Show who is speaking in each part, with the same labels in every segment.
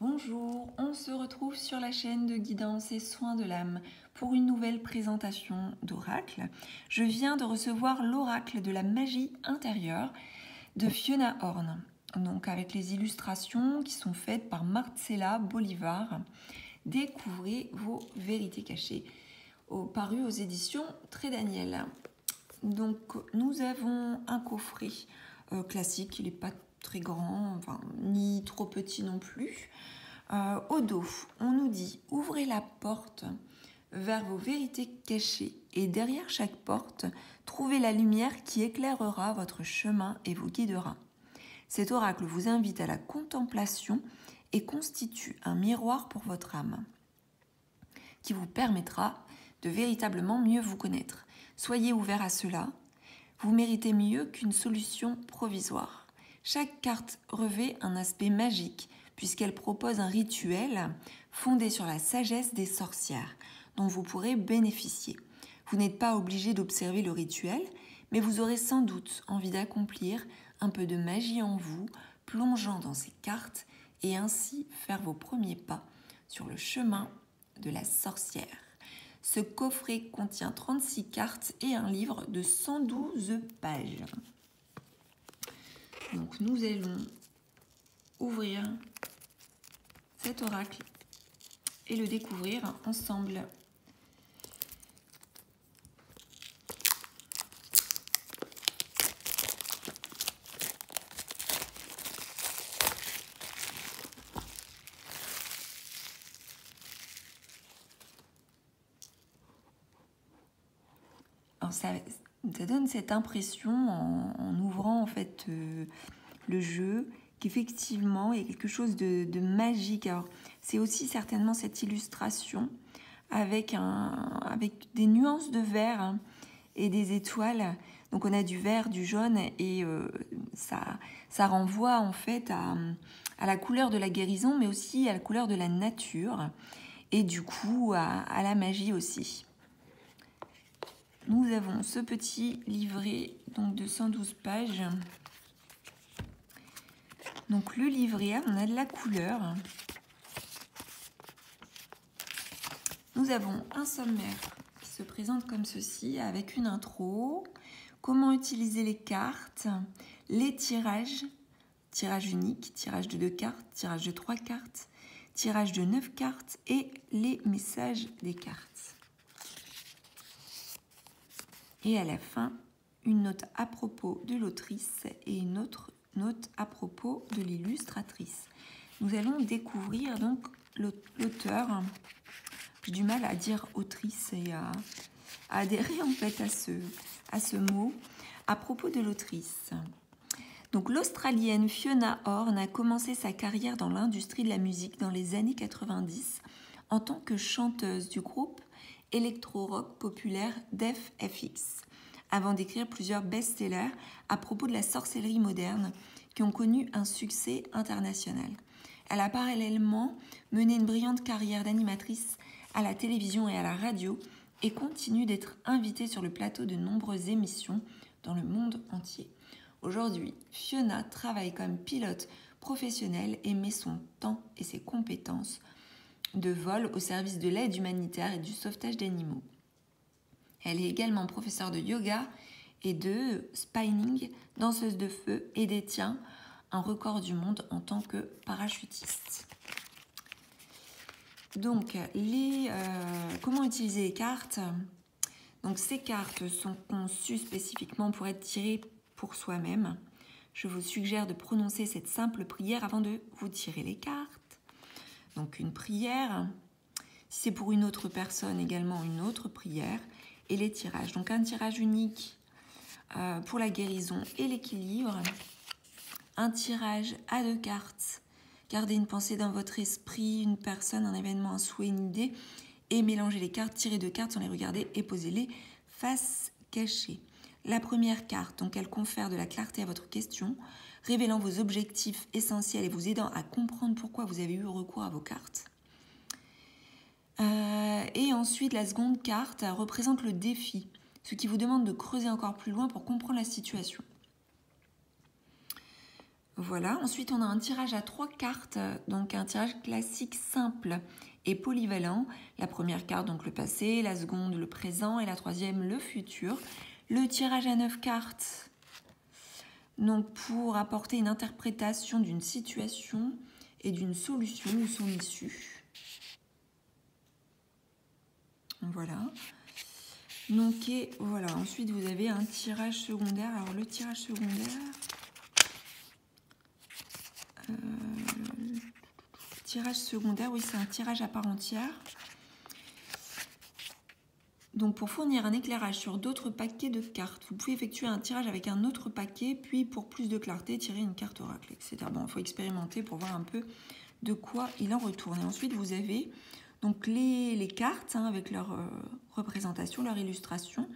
Speaker 1: Bonjour, on se retrouve sur la chaîne de guidance et soins de l'âme pour une nouvelle présentation d'oracle. Je viens de recevoir l'oracle de la magie intérieure de Fiona Horn, donc avec les illustrations qui sont faites par Marcella Bolivar. Découvrez vos vérités cachées, paru aux éditions Très Daniel. Donc nous avons un coffret classique, il n'est pas très grand, enfin, ni trop petit non plus. Au dos, on nous dit « Ouvrez la porte vers vos vérités cachées et derrière chaque porte, trouvez la lumière qui éclairera votre chemin et vous guidera. » Cet oracle vous invite à la contemplation et constitue un miroir pour votre âme qui vous permettra de véritablement mieux vous connaître. Soyez ouverts à cela. Vous méritez mieux qu'une solution provisoire. Chaque carte revêt un aspect magique puisqu'elle propose un rituel fondé sur la sagesse des sorcières dont vous pourrez bénéficier. Vous n'êtes pas obligé d'observer le rituel, mais vous aurez sans doute envie d'accomplir un peu de magie en vous, plongeant dans ces cartes et ainsi faire vos premiers pas sur le chemin de la sorcière. Ce coffret contient 36 cartes et un livre de 112 pages. Donc nous allons ouvrir cet oracle et le découvrir ensemble. Alors ça donne cette impression en ouvrant en fait le jeu qu'effectivement il y a quelque chose de magique. Alors c'est aussi certainement cette illustration avec des nuances de vert et des étoiles. Donc on a du vert, du jaune et ça renvoie en fait à la couleur de la guérison, mais aussi à la couleur de la nature et du coup à la magie aussi. Nous avons ce petit livret donc de 112 pages. Donc le livret, on a de la couleur. Nous avons un sommaire qui se présente comme ceci avec une intro, comment utiliser les cartes, les tirages, tirage unique, tirage de 2 cartes, tirage de 3 cartes, tirage de 9 cartes et les messages des cartes. Et à la fin, une note à propos de l'autrice et une autre note à propos de l'illustratrice. Nous allons découvrir donc l'auteur. J'ai du mal à dire autrice et à adhérer en fait à ce mot. À propos de l'autrice. Donc l'Australienne Fiona Horn a commencé sa carrière dans l'industrie de la musique dans les années 90 en tant que chanteuse du groupe électro-rock populaire Def FX, avant d'écrire plusieurs best-sellers à propos de la sorcellerie moderne qui ont connu un succès international. Elle a parallèlement mené une brillante carrière d'animatrice à la télévision et à la radio et continue d'être invitée sur le plateau de nombreuses émissions dans le monde entier. Aujourd'hui, Fiona travaille comme pilote professionnelle et met son temps et ses compétences de vol au service de l'aide humanitaire et du sauvetage d'animaux. Elle est également professeure de yoga et de spinning, danseuse de feu et détient un record du monde en tant que parachutiste. Donc, comment utiliser les cartes? Donc, ces cartes sont conçues spécifiquement pour être tirées pour soi-même. Je vous suggère de prononcer cette simple prière avant de vous tirer les cartes. Donc une prière, si c'est pour une autre personne, également une autre prière, et les tirages. Donc un tirage unique pour la guérison et l'équilibre, un tirage à 2 cartes, gardez une pensée dans votre esprit, une personne, un événement, un souhait, une idée, et mélangez les cartes, tirez 2 cartes sans les regarder et posez-les face cachée. La première carte, donc elle confère de la clarté à votre question, révélant vos objectifs essentiels et vous aidant à comprendre pourquoi vous avez eu recours à vos cartes. Et ensuite, la seconde carte représente le défi, ce qui vous demande de creuser encore plus loin pour comprendre la situation. Voilà, ensuite on a un tirage à 3 cartes, donc un tirage classique simple et polyvalent. La première carte, donc le passé, la seconde, le présent, et la troisième, le futur. Le tirage à 9 cartes, donc pour apporter une interprétation d'une situation et d'une solution ou son issue. Voilà. Donc, et voilà, ensuite vous avez un tirage secondaire. Alors le tirage secondaire... tirage secondaire, oui, c'est un tirage à part entière. Donc pour fournir un éclairage sur d'autres paquets de cartes, vous pouvez effectuer un tirage avec un autre paquet, puis pour plus de clarté, tirer une carte oracle, etc. Bon, il faut expérimenter pour voir un peu de quoi il en retourne. Et ensuite, vous avez donc les cartes avec leur représentation, leur illustration,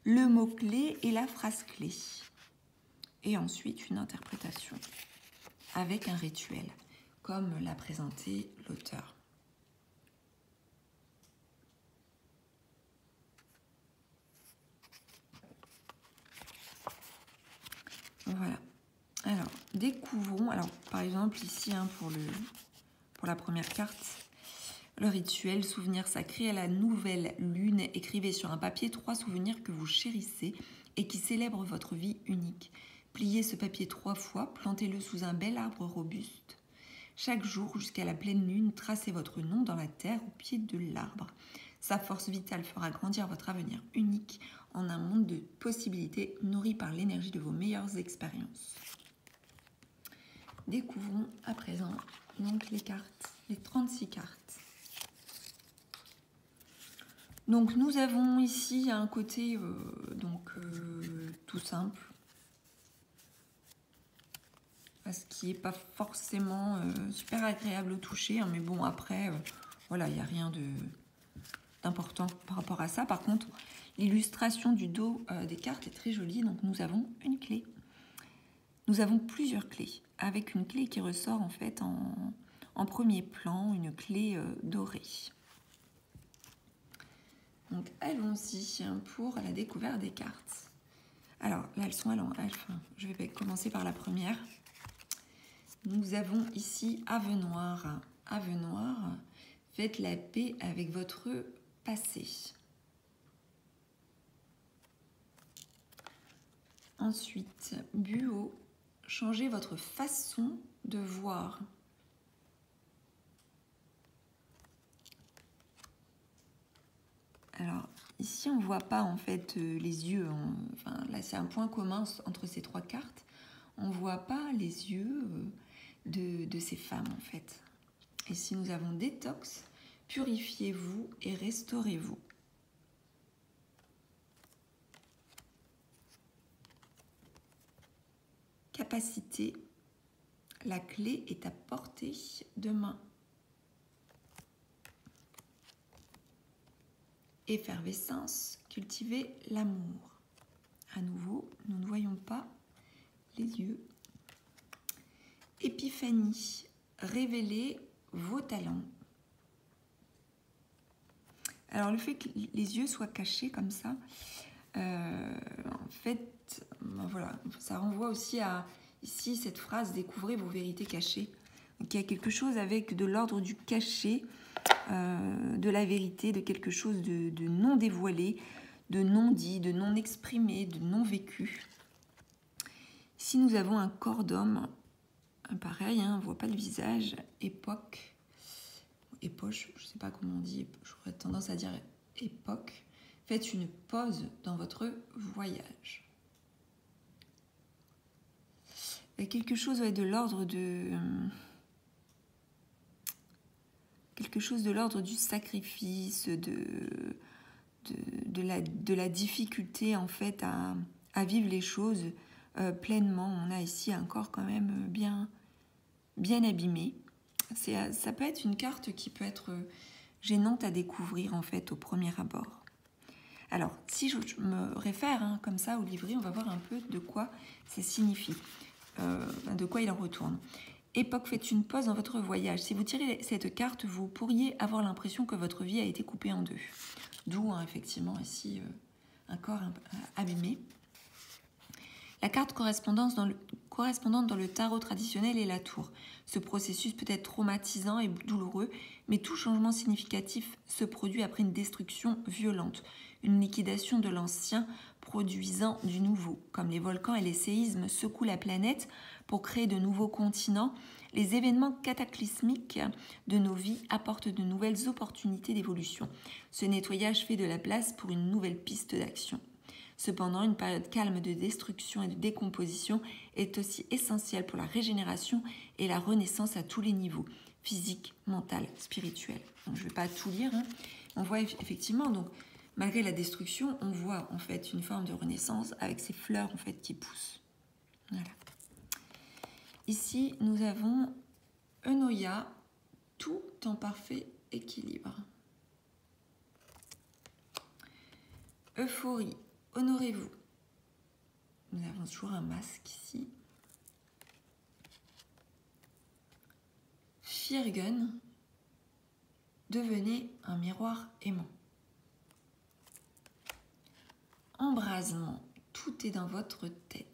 Speaker 1: le mot-clé et la phrase clé. Et ensuite, une interprétation avec un rituel, comme l'a présenté l'auteur. Voilà. Alors, découvrons, alors par exemple ici, pour la première carte, le rituel, souvenir sacré à la nouvelle lune. Écrivez sur un papier 3 souvenirs que vous chérissez et qui célèbrent votre vie unique. Pliez ce papier 3 fois, plantez-le sous un bel arbre robuste. Chaque jour, jusqu'à la pleine lune, tracez votre nom dans la terre au pied de l'arbre. Sa force vitale fera grandir votre avenir unique en un monde de possibilités nourri par l'énergie de vos meilleures expériences. Découvrons à présent donc les cartes, les 36 cartes. Donc nous avons ici un côté tout simple, ce qui n'est pas forcément super agréable au toucher, hein, mais bon après, voilà, il n'y a rien d'important par rapport à ça. Par contre, l'illustration du dos des cartes est très jolie, donc nous avons une clé. Nous avons plusieurs clés, avec une clé qui ressort en fait en premier plan, une clé dorée. Donc allons-y pour la découverte des cartes. Alors là, elles sont je vais commencer par la première. Nous avons ici Ave Noire. Ave Noire, faites la paix avec votre passé. Ensuite, Buo, changez votre façon de voir. Alors, ici, on ne voit pas en fait les yeux. Enfin, là, c'est un point commun entre ces 3 cartes. On ne voit pas les yeux de ces femmes en fait. Ici, nous avons détox, purifiez-vous et restaurez-vous. Capacité, la clé est à portée de main. Effervescence, cultivez l'amour. À nouveau, nous ne voyons pas les yeux. Épiphanie, révélez vos talents. Alors le fait que les yeux soient cachés comme ça, en fait, voilà, ça renvoie aussi à ici cette phrase « Découvrez vos vérités cachées ». Donc il y a quelque chose avec de l'ordre du caché, de la vérité, de quelque chose de non dévoilé, de non dit, de non exprimé, de non vécu. Ici nous avons un corps d'homme, pareil, on ne voit pas le visage, époque, époche, je ne sais pas comment on dit, j'aurais tendance à dire époque. Faites une pause dans votre voyage. Il y a quelque chose de l'ordre du sacrifice, de la difficulté en fait à vivre les choses pleinement. On a ici un corps quand même bien abîmé. Ça peut être une carte qui peut être gênante à découvrir en fait au premier abord. Alors, si je me réfère comme ça au livret, on va voir un peu de quoi ça signifie, de quoi il en retourne. Époque, faites une pause dans votre voyage. Si vous tirez cette carte, vous pourriez avoir l'impression que votre vie a été coupée en deux. D'où, effectivement, ici, un corps abîmé. La carte correspondante dans le tarot traditionnel est la tour. Ce processus peut être traumatisant et douloureux, mais tout changement significatif se produit après une destruction violente, une liquidation de l'ancien produisant du nouveau. Comme les volcans et les séismes secouent la planète pour créer de nouveaux continents, les événements cataclysmiques de nos vies apportent de nouvelles opportunités d'évolution. Ce nettoyage fait de la place pour une nouvelle piste d'action. Cependant, une période calme de destruction et de décomposition est aussi essentielle pour la régénération et la renaissance à tous les niveaux, physique, mental, spirituel. Donc, je ne vais pas tout lire. On voit effectivement, donc, malgré la destruction, on voit en fait une forme de renaissance avec ces fleurs en fait qui poussent. Voilà. Ici, nous avons Eunoia, tout en parfait équilibre. Euphorie. Honorez-vous. Nous avons toujours un masque ici. Firgun. Devenez un miroir aimant. Embrasement. Tout est dans votre tête.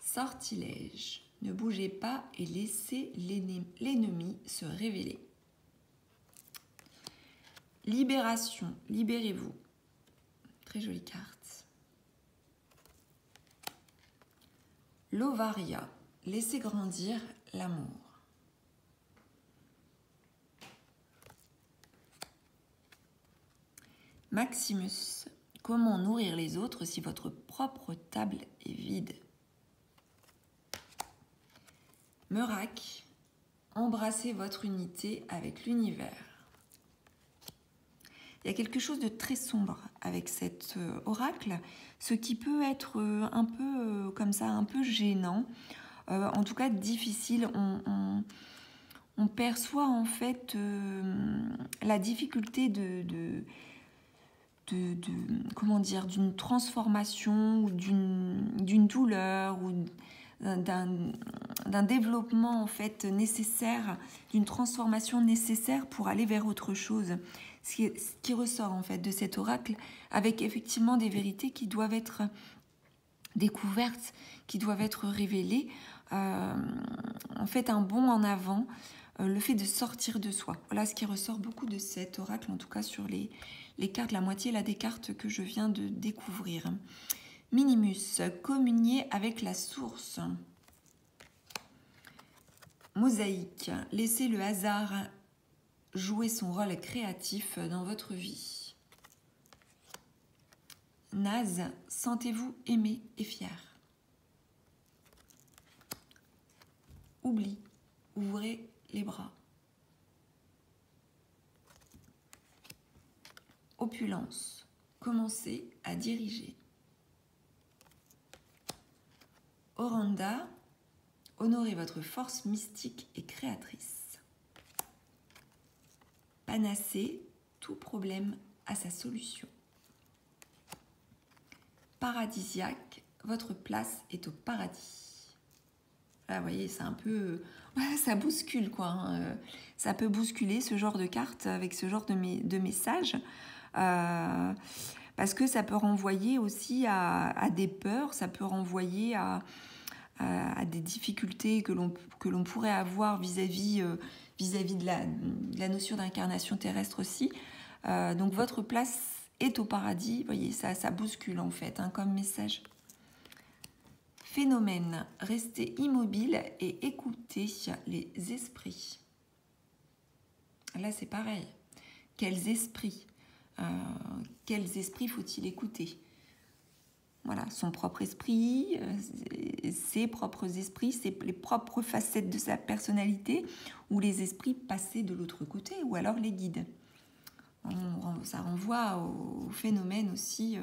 Speaker 1: Sortilège. Ne bougez pas et laissez l'ennemi se révéler. Libération, libérez-vous. Très jolie carte. L'ovaria, laissez grandir l'amour. Maximus, comment nourrir les autres si votre propre table est vide? Merak, embrassez votre unité avec l'univers. Il y a quelque chose de très sombre avec cet oracle, ce qui peut être un peu comme ça, un peu gênant, en tout cas difficile. On perçoit en fait la difficulté comment dire, d'une transformation ou d'une douleur ou d'un développement en fait nécessaire, d'une transformation nécessaire pour aller vers autre chose. Ce qui ressort en fait de cet oracle, avec effectivement des vérités qui doivent être découvertes, qui doivent être révélées, en fait un bond en avant, le fait de sortir de soi. Voilà ce qui ressort beaucoup de cet oracle, en tout cas sur les cartes, la moitié là des cartes que je viens de découvrir. Minimus, communier avec la source. Mosaïque, laissez le hasard jouer son rôle créatif dans votre vie. Naz, sentez-vous aimé et fier. Oubli, ouvrez les bras. Opulence, commencez à diriger. Oranda, honorez votre force mystique et créatrice. Panacée, tout problème a sa solution. Paradisiaque, votre place est au paradis. Là, vous voyez, c'est un peu... ça bouscule, quoi. Hein. Ça peut bousculer ce genre de carte avec ce genre de message. Parce que ça peut renvoyer aussi à des peurs, ça peut renvoyer à des difficultés que l'on pourrait avoir vis-à-vis de la notion d'incarnation terrestre aussi. Donc votre place est au paradis, vous voyez, ça bouscule en fait, hein, comme message. Phénomène, restez immobile et écoutez les esprits. Là c'est pareil, quels esprits faut-il écouter? Voilà, son propre esprit, ses propres esprits, les propres facettes de sa personnalité, ou les esprits passés de l'autre côté, ou alors les guides. Ça renvoie aux phénomènes aussi,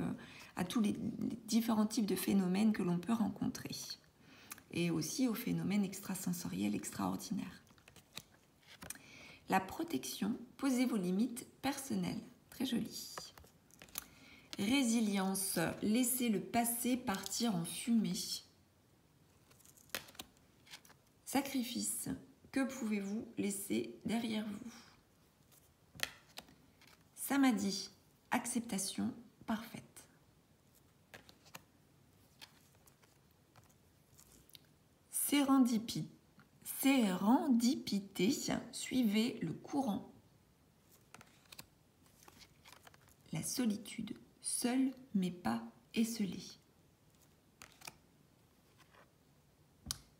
Speaker 1: à tous les différents types de phénomènes que l'on peut rencontrer. Et aussi aux phénomènes extrasensoriels extraordinaires. La protection, posez vos limites personnelles. Très joli. Résilience, laissez le passé partir en fumée. Sacrifice, que pouvez-vous laisser derrière vous? Samadhi, acceptation parfaite. sérendipité, suivez le courant. La solitude, seul mais pas esselé.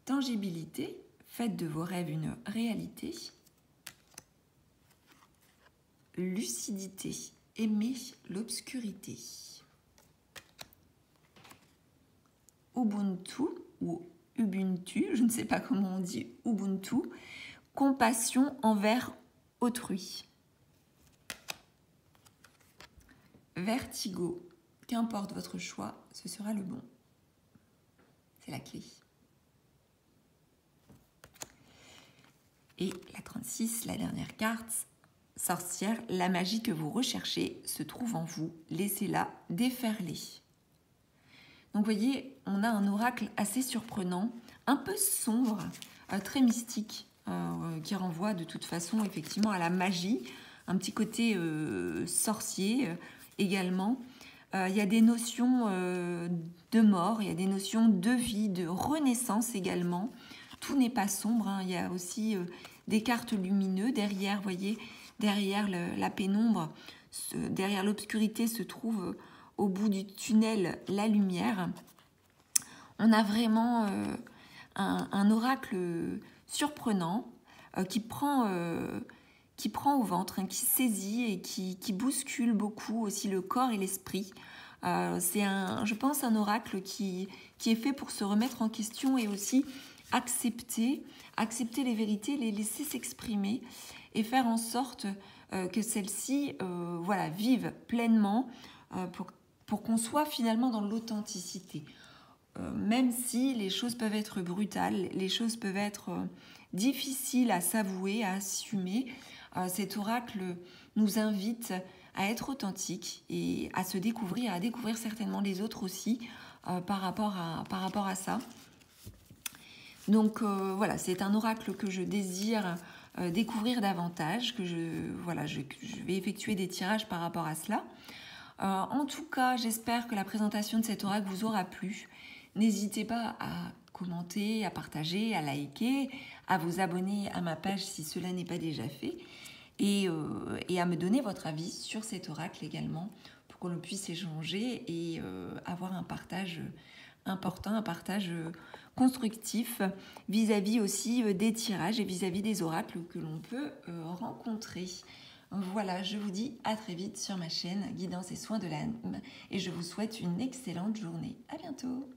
Speaker 1: Tangibilité, faites de vos rêves une réalité. Lucidité, aimez l'obscurité. Ubuntu ou Ubuntu, je ne sais pas comment on dit Ubuntu, compassion envers autrui. Vertigo, qu'importe votre choix, ce sera le bon. C'est la clé. Et la 36, la dernière carte, sorcière, la magie que vous recherchez se trouve en vous, laissez-la déferler. Donc vous voyez, on a un oracle assez surprenant, un peu sombre, très mystique, qui renvoie de toute façon effectivement à la magie, un petit côté sorcier également. Il y a des notions de mort, il y a des notions de vie, de renaissance également. Tout n'est pas sombre, hein. Il y a aussi des cartes lumineuses derrière, vous voyez, derrière la pénombre, derrière l'obscurité se trouve au bout du tunnel la lumière. On a vraiment un oracle surprenant qui prend au ventre, hein, qui saisit et qui bouscule beaucoup aussi le corps et l'esprit. C'est je pense, un oracle qui est fait pour se remettre en question et aussi accepter les vérités, les laisser s'exprimer et faire en sorte que celles-ci vivent pleinement pour qu'on soit finalement dans l'authenticité. Même si les choses peuvent être brutales, les choses peuvent être difficiles à s'avouer, à assumer, cet oracle nous invite à être authentique et à se découvrir, à découvrir certainement les autres aussi par rapport à ça. Donc voilà, c'est un oracle que je désire découvrir davantage, que je vais effectuer des tirages par rapport à cela. En tout cas, j'espère que la présentation de cet oracle vous aura plu. N'hésitez pas à commenter, à partager, à liker, à vous abonner à ma page si cela n'est pas déjà fait et à me donner votre avis sur cet oracle également pour que l'on puisse échanger et avoir un partage important, un partage constructif vis-à-vis aussi des tirages et vis-à-vis des oracles que l'on peut rencontrer. Voilà, je vous dis à très vite sur ma chaîne Guidance et Soins de l'âme et je vous souhaite une excellente journée. À bientôt.